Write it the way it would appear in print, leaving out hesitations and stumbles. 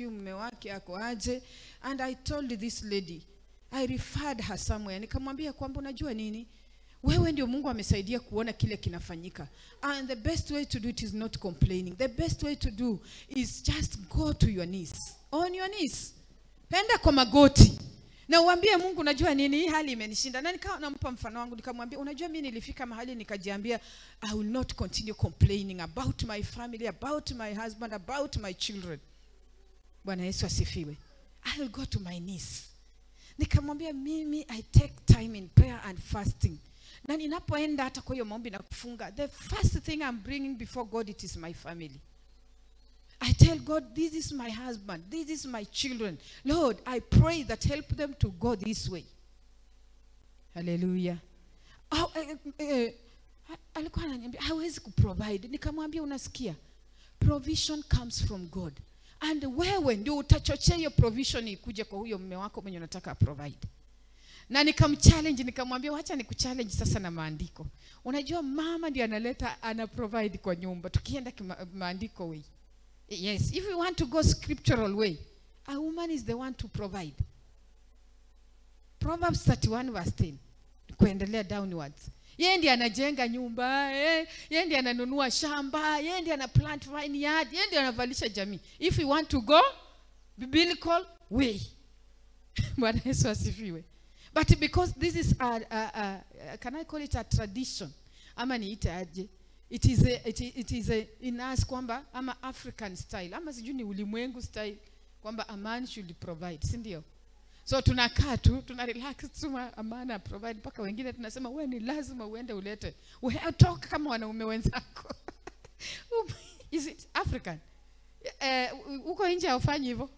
mume wake ako aje, and I told this lady, I referred her somewhere, nikamwambia kwamba unajua nini, wewe ndio Mungu amesaidia kuona kile kinafanyika, and the best way to do it is not complaining. The best way to do is just go to your knees, on your knees, penda kwa magoti na uambie Mungu, unajua nini, hii hali imenishinda. Na nikawa nampa mfano wangu, nikamwambia unajua mimi nilifika mahali nikajiambia, I will not continue complaining about my family, about my husband, about my children. Bwana Yesu asifiwe. I will go to my knees. Nikamwambia mimi I take time in prayer and fasting. Na ninapoenda hata kwa hiyo maombi na kufunga, the first thing I'm bringing before God, it is my family. I tell God, this is my husband, this is my children. Lord, I pray that help them to go this way. Hallelujah. Alikuwa ananiambia hawezi kuprovide. Nikamwambia unasikia, provision comes from God. And wewe ndio utachochea hiyo provision ikuje kwa huyo mume wako mwenye unataka provide. Na nikamchallenge, nikamwambia acha nikuchallenge sasa na maandiko. Unajua mama ndiye ana provide kwa nyumba. Tukienda maandiko way. Yes, if you want to go scriptural way, a woman is the one to provide. Proverbs 31 verse 10. Kuendelea downwards. Yeye ndiye anajenga nyumba, yeye ndiye ananunua shamba, yeye ndiye ana plant vineyard, yeye ndiye anavalisha jamii. If you want to go biblical way. Bwana Yesu asifiwe. But because this is can I call it a tradition? Ama niite aje? It is in us kwamba ama African style, ama sijui ni ulimwengu style kwamba a man should provide, si ndio? So tunakaa tu, tuna relax tu, amana provide, mpaka wengine tunasema wewe ni lazima uende ulete. Wewe toka kama wanaume wenzako. Is it African? Uko nje haufanyi hivyo?